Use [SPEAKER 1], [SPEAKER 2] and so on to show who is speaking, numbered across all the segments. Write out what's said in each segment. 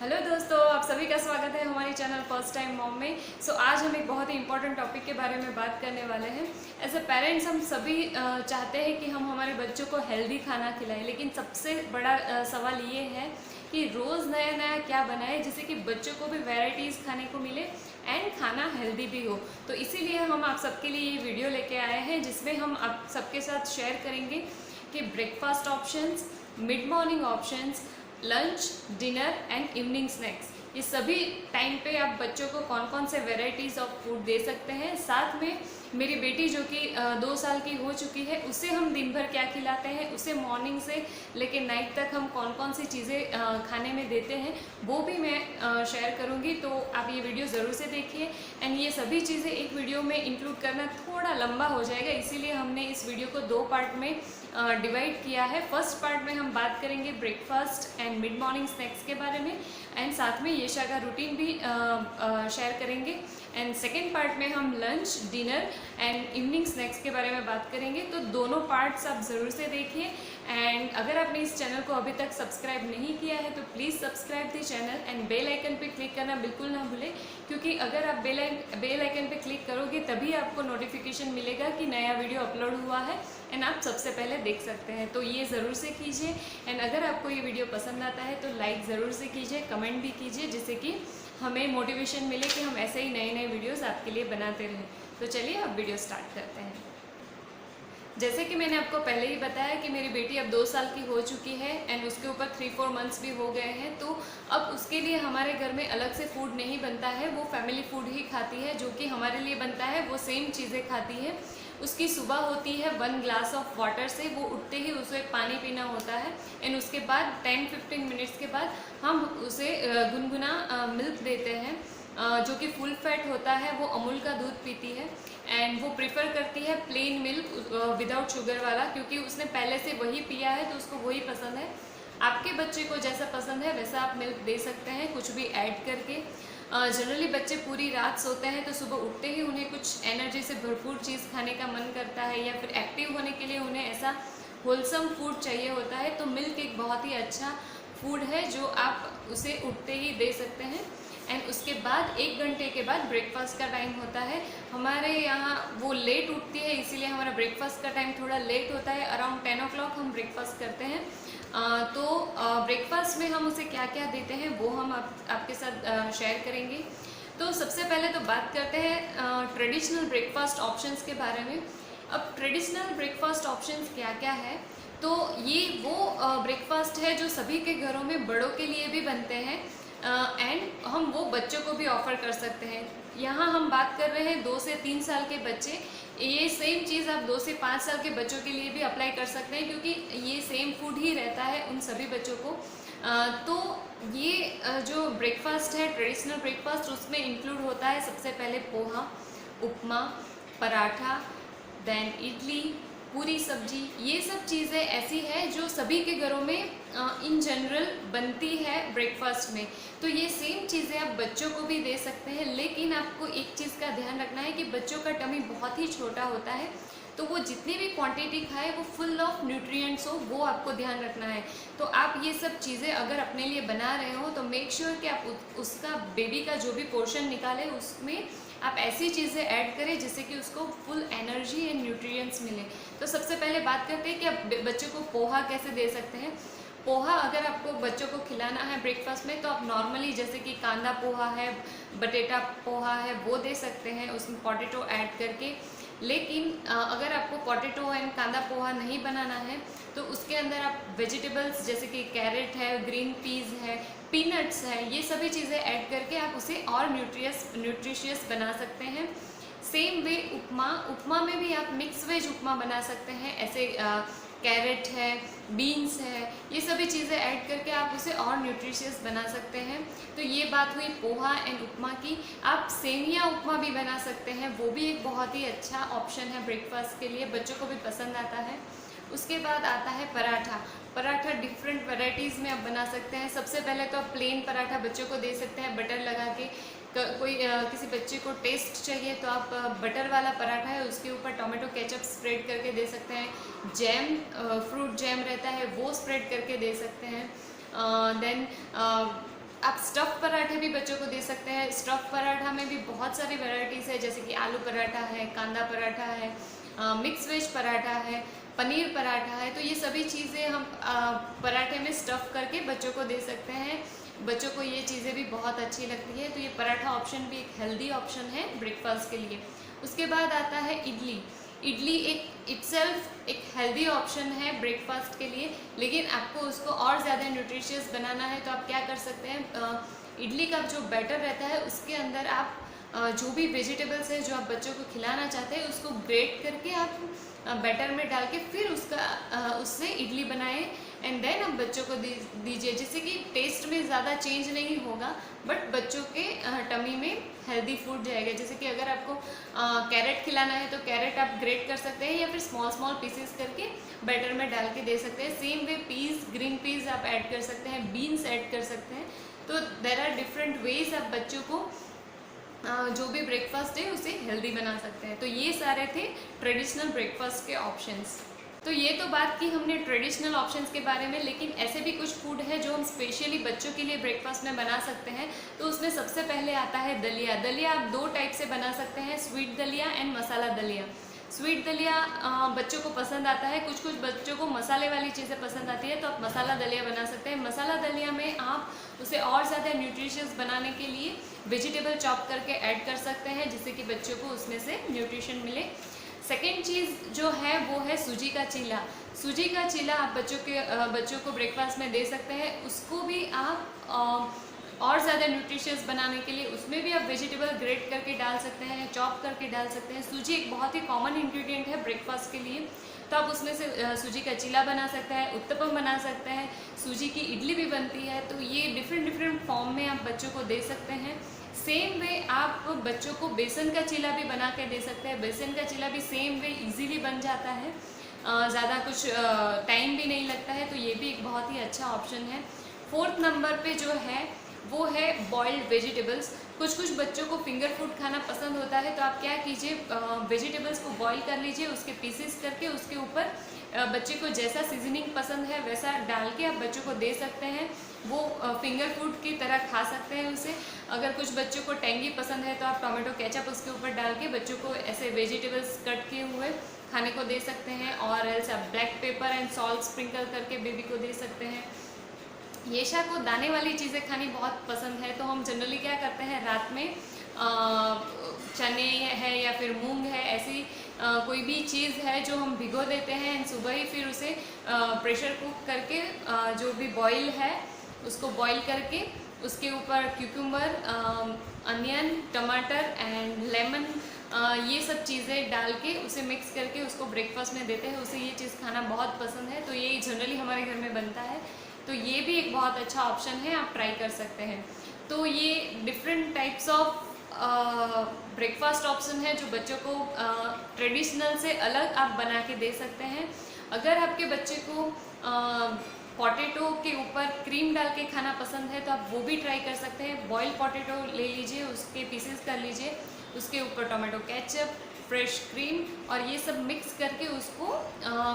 [SPEAKER 1] Hello दोस्तों, आप सभी का स्वागत है हमारे चैनल फर्स्ट टाइम मॉम में। आज हम एक बहुत ही इंपॉर्टेंट टॉपिक के बारे में बात करने वाले हैं। एज अ पेरेंट्स हम सभी चाहते हैं कि हम हमारे बच्चों को हेल्दी खाना खिलाएं, लेकिन सबसे बड़ा सवाल ये है कि रोज़ नया नया क्या बनाएं जिससे कि बच्चों को भी वैराइटीज़ खाने को मिले एंड खाना हेल्दी भी हो। तो इसीलिए हम आप सबके लिए ये वीडियो लेके आए हैं जिसमें हम आप सबके साथ शेयर करेंगे कि breakfast options, mid morning options, lunch, dinner and evening snacks, ये सभी टाइम पे आप बच्चों को कौन कौन से वेराइटीज़ ऑफ फूड दे सकते हैं। साथ में मेरी बेटी जो कि 2 साल की हो चुकी है, उसे हम दिन भर क्या खिलाते हैं, उसे मॉर्निंग से लेकर नाइट तक हम कौन कौन सी चीज़ें खाने में देते हैं वो भी मैं शेयर करूँगी। तो आप ये वीडियो ज़रूर से देखिए एंड ये सभी चीज़ें एक वीडियो में इंक्लूड करना थोड़ा लंबा हो जाएगा, इसीलिए हमने इस वीडियो को 2 पार्ट में डिवाइड किया है। फर्स्ट पार्ट में हम बात करेंगे breakfast and mid morning snacks के बारे में एंड साथ में येशा का रूटीन भी शेयर करेंगे एंड सेकेंड पार्ट में हम lunch, dinner and evening snacks के बारे में बात करेंगे। तो दोनों पार्ट्स आप ज़रूर से देखिए एंड अगर आपने इस चैनल को अभी तक सब्सक्राइब नहीं किया है तो please subscribe the channel and bell icon पे क्लिक करना बिल्कुल ना भूलें, क्योंकि अगर आप बेल आइकन पे क्लिक करोगे तभी आपको नोटिफिकेशन मिलेगा कि नया वीडियो अपलोड हुआ है एंड आप सबसे पहले देख सकते हैं। तो ये ज़रूर से कीजिए एंड अगर आपको ये वीडियो पसंद आता है तो लाइक ज़रूर से कीजिए, कमेंट भी कीजिए, जिससे कि हमें मोटिवेशन मिले कि हम ऐसे ही नए नए वीडियोस आपके लिए बनाते रहें। तो चलिए अब वीडियो स्टार्ट करते हैं। जैसे कि मैंने आपको पहले ही बताया कि मेरी बेटी अब 2 साल की हो चुकी है एंड उसके ऊपर 3-4 मंथ्स भी हो गए हैं। तो अब उसके लिए हमारे घर में अलग से फूड नहीं बनता है, वो फैमिली फूड ही खाती है। जो कि हमारे लिए बनता है वो सेम चीज़ें खाती है। उसकी सुबह होती है 1 ग्लास ऑफ वाटर से, वो उठते ही उसे पानी पीना होता है एंड उसके बाद 10-15 मिनट्स के बाद हम उसे गुनगुना मिल्क देते हैं जो कि फुल फैट होता है। वो अमूल का दूध पीती है एंड वो प्रेफर करती है प्लेन मिल्क विदाउट शुगर वाला, क्योंकि उसने पहले से वही पिया है तो उसको वही पसंद है। आपके बच्चे को जैसा पसंद है वैसा आप मिल्क दे सकते हैं कुछ भी ऐड करके। जनरली बच्चे पूरी रात सोते हैं तो सुबह उठते ही उन्हें कुछ एनर्जी से भरपूर चीज़ खाने का मन करता है या फिर एक्टिव होने के लिए उन्हें ऐसा होलसम फूड चाहिए होता है। तो मिल्क एक बहुत ही अच्छा फूड है जो आप उसे उठते ही दे सकते हैं एंड उसके बाद 1 घंटे के बाद ब्रेकफास्ट का टाइम होता है। हमारे यहाँ वो लेट उठती है इसीलिए हमारा ब्रेकफास्ट का टाइम थोड़ा लेट होता है, अराउंड 10 o'clock हम ब्रेकफास्ट करते हैं। तो ब्रेकफास्ट में हम उसे क्या क्या देते हैं वो हम आपके साथ शेयर करेंगे। तो सबसे पहले तो बात करते हैं ट्रेडिशनल ब्रेकफास्ट ऑप्शंस के बारे में। अब ट्रेडिशनल ब्रेकफास्ट ऑप्शंस क्या क्या है, तो ये वो ब्रेकफास्ट है जो सभी के घरों में बड़ों के लिए भी बनते हैं एंड हम वो बच्चों को भी ऑफ़र कर सकते हैं। यहाँ हम बात कर रहे हैं 2 से 3 साल के बच्चे, ये सेम चीज़ आप 2 से 5 साल के बच्चों के लिए भी अप्लाई कर सकते हैं, क्योंकि ये सेम फूड ही रहता है उन सभी बच्चों को। तो ये जो ब्रेकफास्ट है ट्रेडिशनल ब्रेकफास्ट, उसमें इंक्लूड होता है सबसे पहले पोहा, उपमा, पराठा, देन इडली, पूरी सब्जी। ये सब चीज़ें ऐसी है जो सभी के घरों में इन जनरल बनती है ब्रेकफास्ट में। तो ये सेम चीज़ें आप बच्चों को भी दे सकते हैं, लेकिन आपको एक चीज़ का ध्यान रखना है कि बच्चों का टमी बहुत ही छोटा होता है, तो वो जितनी भी क्वांटिटी खाए वो फुल ऑफ न्यूट्रिएंट्स हो, वो आपको ध्यान रखना है। तो आप ये सब चीज़ें अगर अपने लिए बना रहे हो तो मेक श्योर कि आप उसका बेबी का जो भी पोर्शन निकालें उसमें आप ऐसी चीज़ें ऐड करें जिससे कि उसको फुल एनर्जी एंड न्यूट्रिएंट्स मिले। तो सबसे पहले बात करते हैं कि आप बच्चों को पोहा कैसे दे सकते हैं। पोहा अगर आपको बच्चों को खिलाना है ब्रेकफास्ट में तो आप नॉर्मली जैसे कि कांदा पोहा है, बटेटा पोहा है, वो दे सकते हैं उसमें पोटैटो ऐड करके। लेकिन अगर आपको पोटैटो एंड कांदा पोहा नहीं बनाना है तो उसके अंदर आप वेजिटेबल्स जैसे कि कैरेट है, ग्रीन पीस है, पीनट्स है, ये सभी चीज़ें ऐड करके आप उसे और न्यूट्रिशियस बना सकते हैं। सेम वे उपमा में भी आप मिक्स वेज उपमा बना सकते हैं। ऐसे कैरेट है, बीन्स है, ये सभी चीज़ें ऐड करके आप उसे और न्यूट्रिशियस बना सकते हैं। तो ये बात हुई पोहा एंड उपमा की। आप सेमिया उपमा भी बना सकते हैं, वो भी एक बहुत ही अच्छा ऑप्शन है ब्रेकफास्ट के लिए, बच्चों को भी पसंद आता है। उसके बाद आता है पराठा डिफरेंट वैरायटीज़ में आप बना सकते हैं। सबसे पहले तो आप प्लेन पराठा बच्चों को दे सकते हैं बटर लगा के। कोई किसी बच्चे को टेस्ट चाहिए तो आप बटर वाला पराठा है उसके ऊपर टोमेटो केचप स्प्रेड करके दे सकते हैं। जैम, फ्रूट जैम रहता है वो स्प्रेड करके दे सकते हैं। देन आप स्टफ़ पराठे भी बच्चों को दे सकते हैं। स्टफ़ पराठा में भी बहुत सारी वैरायटीज़ है, जैसे कि आलू पराठा है, कांदा पराठा है, मिक्स वेज पराठा है, पनीर पराठा है। तो ये सभी चीज़ें हम पराठे में स्टफ़ करके बच्चों को दे सकते हैं। बच्चों को ये चीज़ें भी बहुत अच्छी लगती है। तो ये पराठा ऑप्शन भी एक हेल्दी ऑप्शन है ब्रेकफास्ट के लिए। उसके बाद आता है इडली। इडली एक इटसेल्फ एक हेल्दी ऑप्शन है ब्रेकफास्ट के लिए, लेकिन आपको उसको और ज़्यादा न्यूट्रिशियस बनाना है तो आप क्या कर सकते हैं, इडली का जो बैटर रहता है उसके अंदर आप जो भी वेजिटेबल्स है जो आप बच्चों को खिलाना चाहते हैं उसको ग्रेट करके आप बैटर में डाल के फिर उससे इडली बनाएं एंड देन आप बच्चों को दीजिए, जिससे कि टेस्ट में ज़्यादा चेंज नहीं होगा बट बच्चों के टमी में हेल्दी फूड जाएगा। जैसे कि अगर आपको कैरेट खिलाना है तो कैरेट आप ग्रेट कर सकते हैं या फिर स्मॉल पीसेस करके बैटर में डाल के दे सकते हैं। Same way piece, green piece आप ऐड कर सकते हैं, बीन्स ऐड कर सकते हैं। तो देर आर डिफरेंट वेज आप बच्चों को जो भी ब्रेकफास्ट है उसे हेल्दी बना सकते हैं। तो ये सारे थे ट्रेडिशनल ब्रेकफास्ट के ऑप्शंस। तो ये तो बात की हमने ट्रेडिशनल ऑप्शंस के बारे में, लेकिन ऐसे भी कुछ फूड है जो हम स्पेशली बच्चों के लिए ब्रेकफास्ट में बना सकते हैं। तो उसमें सबसे पहले आता है दलिया। दलिया आप दो टाइप से बना सकते हैं, स्वीट दलिया एंड मसाला दलिया। स्वीट दलिया बच्चों को पसंद आता है, कुछ बच्चों को मसाले वाली चीज़ें पसंद आती है, तो आप मसाला दलिया बना सकते हैं। मसाला दलिया में आप उसे और ज़्यादा न्यूट्रिशियस बनाने के लिए वेजिटेबल चॉप करके ऐड कर सकते हैं, जिससे कि बच्चों को उसमें से न्यूट्रिशन मिले। सेकेंड चीज़ जो है वो है सूजी का चीला। सूजी का चीला आप बच्चों को ब्रेकफास्ट में दे सकते हैं। उसको भी आप और ज़्यादा न्यूट्रिशियस बनाने के लिए उसमें भी आप वेजिटेबल ग्रेट करके डाल सकते हैं, चॉप करके डाल सकते हैं। सूजी एक बहुत ही कॉमन इंग्रेडिएंट है ब्रेकफास्ट के लिए, तो आप उसमें से सूजी का चीला बना सकते हैं, उत्तपम बना सकते हैं, सूजी की इडली भी बनती है। तो ये डिफरेंट फॉर्म में आप बच्चों को दे सकते हैं। सेम वे आप बच्चों को बेसन का चीला भी बना के दे सकते हैं। बेसन का चीला भी सेम वे इजीली बन जाता है, ज़्यादा कुछ टाइम भी नहीं लगता है, तो ये भी एक बहुत ही अच्छा ऑप्शन है। फोर्थ नंबर पे जो है वो है बॉइल्ड वेजिटेबल्स। कुछ बच्चों को फिंगर फूड खाना पसंद होता है, तो आप क्या कीजिए, वेजिटेबल्स को बॉईल कर लीजिए, उसके पीसेस करके उसके ऊपर बच्चे को जैसा सीजनिंग पसंद है वैसा डाल के आप बच्चों को दे सकते हैं। वो फिंगर फूड की तरह खा सकते हैं उसे। अगर कुछ बच्चों को टेंगी पसंद है तो आप टोमेटो केचप उसके ऊपर डाल के बच्चों को ऐसे वेजिटेबल्स कट किए हुए खाने को दे सकते हैं, और एल्स आप black pepper and salt sprinkle करके बेबी को दे सकते हैं। येशा को दाने वाली चीज़ें खानी बहुत पसंद है, तो हम जनरली क्या करते हैं, रात में चने है या फिर मूंग है, ऐसी कोई भी चीज़ है जो हम भिगो देते हैं एंड सुबह ही फिर उसे प्रेशर कुक करके जो भी बॉईल है उसको बॉईल करके उसके ऊपर क्यूकम्बर, अनियन, टमाटर एंड लेमन, ये सब चीज़ें डाल के उसे मिक्स करके उसको ब्रेकफास्ट में देते हैं। उसे ये चीज़ खाना बहुत पसंद है, तो ये जनरली हमारे घर में बनता है। तो ये भी एक बहुत अच्छा ऑप्शन है, आप ट्राई कर सकते हैं। तो ये different types of breakfast option है जो बच्चों को ट्रेडिशनल से अलग आप बना के दे सकते हैं। अगर आपके बच्चे को पोटैटो के ऊपर क्रीम डाल के खाना पसंद है तो आप वो भी ट्राई कर सकते हैं। बॉइल्ड पोटैटो ले लीजिए, उसके पीसेस कर लीजिए, उसके ऊपर टोमेटो केचप, फ्रेश क्रीम और ये सब मिक्स करके उसको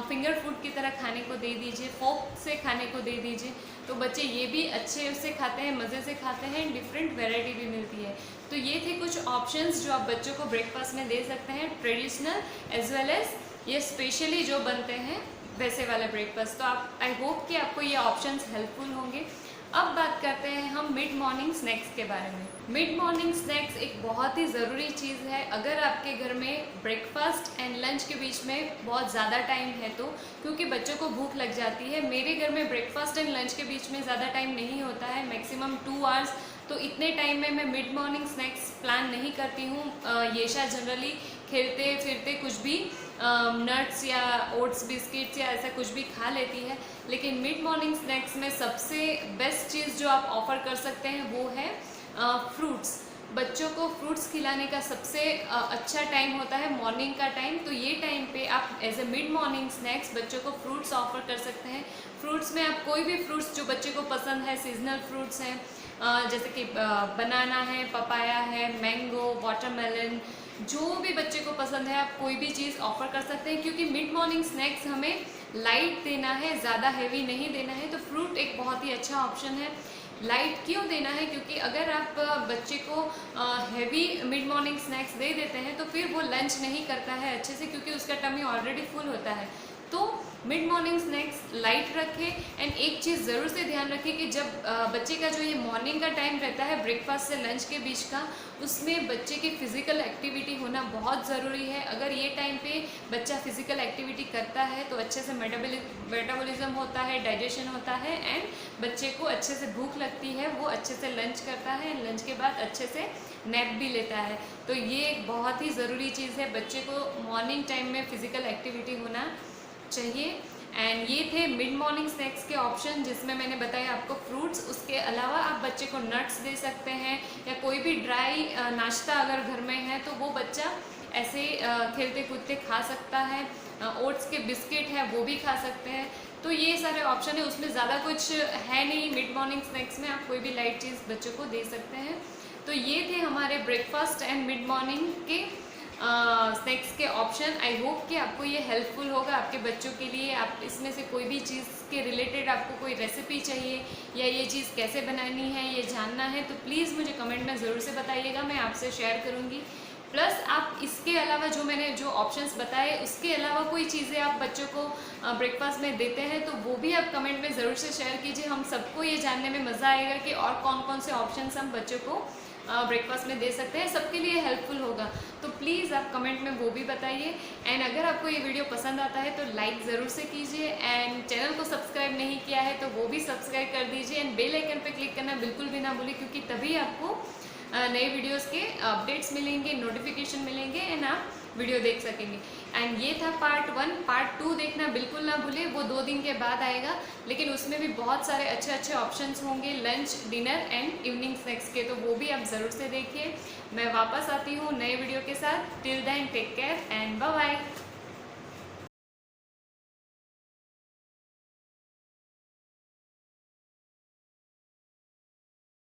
[SPEAKER 1] फिंगर फूड की तरह खाने को दे दीजिए, फोक से खाने को दे दीजिए। तो बच्चे ये भी अच्छे से खाते हैं, मज़े से खाते हैं, डिफरेंट वैरायटी भी मिलती है। तो ये थे कुछ ऑप्शंस जो आप बच्चों को ब्रेकफास्ट में दे सकते हैं, ट्रेडिशनल एज वेल एज ये स्पेशली जो बनते हैं वैसे वाले ब्रेकफास्ट। तो आप आई होप कि आपको ये ऑप्शंस हेल्पफुल होंगे। अब बात करते हैं हम मिड मॉर्निंग स्नैक्स के बारे में। मिड मॉर्निंग स्नैक्स एक बहुत ही ज़रूरी चीज़ है। अगर आपके घर में ब्रेकफास्ट एंड लंच के बीच में बहुत ज़्यादा टाइम है तो, क्योंकि बच्चों को भूख लग जाती है। मेरे घर में ब्रेकफास्ट एंड लंच के बीच में ज़्यादा टाइम नहीं होता है, मैक्सिमम 2 आवर्स। तो इतने टाइम में मैं मिड मॉर्निंग स्नैक्स प्लान नहीं करती हूँ। येशा जनरली खेलते फिरते कुछ भी नट्स या ओट्स बिस्किट्स या ऐसा कुछ भी खा लेती है। लेकिन मिड मॉर्निंग स्नैक्स में सबसे बेस्ट चीज़ जो आप ऑफ़र कर सकते हैं वो है फ्रूट्स। बच्चों को फ्रूट्स खिलाने का सबसे अच्छा टाइम होता है मॉर्निंग का टाइम। तो ये टाइम पे आप as a mid morning snacks बच्चों को फ्रूट्स ऑफ़र कर सकते हैं। फ्रूट्स में आप कोई भी फ्रूट्स जो बच्चे को पसंद है, सीजनल फ्रूट्स हैं जैसे कि बनाना है, पपाया है, मैंगो, वाटरमेलन, जो भी बच्चे को पसंद है आप कोई भी चीज़ ऑफ़र कर सकते हैं। क्योंकि मिड मॉर्निंग स्नैक्स हमें लाइट देना है, ज़्यादा हैवी नहीं देना है। तो फ्रूट एक बहुत ही अच्छा ऑप्शन है। लाइट क्यों देना है, क्योंकि अगर आप बच्चे को हैवी मिड मॉर्निंग स्नैक्स दे देते हैं तो फिर वो लंच नहीं करता है अच्छे से, क्योंकि उसका टमी ऑलरेडी फुल होता है। तो मिड मॉर्निंग स्नैक्स लाइट रखें। एंड एक चीज़ ज़रूर से ध्यान रखें कि जब बच्चे का जो ये मॉर्निंग का टाइम रहता है ब्रेकफास्ट से लंच के बीच का, उसमें बच्चे की फ़िज़िकल एक्टिविटी होना बहुत ज़रूरी है। अगर ये टाइम पे बच्चा फ़िज़िकल एक्टिविटी करता है तो अच्छे से मेटाबॉलिज्म होता है, डाइजेशन होता है, एंड बच्चे को अच्छे से भूख लगती है, वो अच्छे से लंच करता है, लंच के बाद अच्छे से नैप भी लेता है। तो ये एक बहुत ही ज़रूरी चीज़ है, बच्चे को मॉर्निंग टाइम में फ़िज़िकल एक्टिविटी होना चाहिए। एंड ये थे मिड मॉर्निंग स्नैक्स के ऑप्शन, जिसमें मैंने बताया आपको फ्रूट्स। उसके अलावा आप बच्चे को नट्स दे सकते हैं, या कोई भी ड्राई नाश्ता अगर घर में है तो वो बच्चा ऐसे खेलते कूदते खा सकता है। ओट्स के बिस्किट है वो भी खा सकते हैं। तो ये सारे ऑप्शन है, उसमें ज़्यादा कुछ है नहीं। मिड मॉर्निंग स्नैक्स में आप कोई भी लाइट चीज़ बच्चों को दे सकते हैं। तो ये थे हमारे ब्रेकफास्ट एंड मिड मॉर्निंग के स्नैक्स के ऑप्शन। आई होप कि आपको ये हेल्पफुल होगा आपके बच्चों के लिए। आप इसमें से कोई भी चीज़ के रिलेटेड आपको कोई रेसिपी चाहिए या ये चीज़ कैसे बनानी है ये जानना है तो प्लीज़ मुझे कमेंट में ज़रूर से बताइएगा, मैं आपसे शेयर करूँगी। प्लस आप इसके अलावा जो ऑप्शंस बताए उसके अलावा कोई चीज़ें आप बच्चों को ब्रेकफास्ट में देते हैं तो वो भी आप कमेंट में ज़रूर से शेयर कीजिए। हम सबको ये जानने में मज़ा आएगा कि और कौन कौन से ऑप्शंस हम बच्चों को ब्रेकफास्ट में दे सकते हैं, सबके लिए हेल्पफुल होगा। तो प्लीज़ आप कमेंट में वो भी बताइए। एंड अगर आपको ये वीडियो पसंद आता है तो लाइक ज़रूर से कीजिए, एंड चैनल को सब्सक्राइब नहीं किया है तो वो भी सब्सक्राइब कर दीजिए, एंड बेल आइकन पे क्लिक करना बिल्कुल भी ना भूलिए, क्योंकि तभी आपको नए वीडियोस के अपडेट्स मिलेंगे, नोटिफिकेशन मिलेंगे, एंड आप वीडियो देख सकेंगे। एंड ये था पार्ट 1। पार्ट 2 देखना बिल्कुल ना भूले, वो 2 दिन के बाद आएगा, लेकिन उसमें भी बहुत सारे अच्छे अच्छे ऑप्शंस होंगे lunch, dinner and evening snacks के, तो वो भी आप ज़रूर से देखिए। मैं वापस आती हूँ नए वीडियो के साथ। Till then take care and bye bye.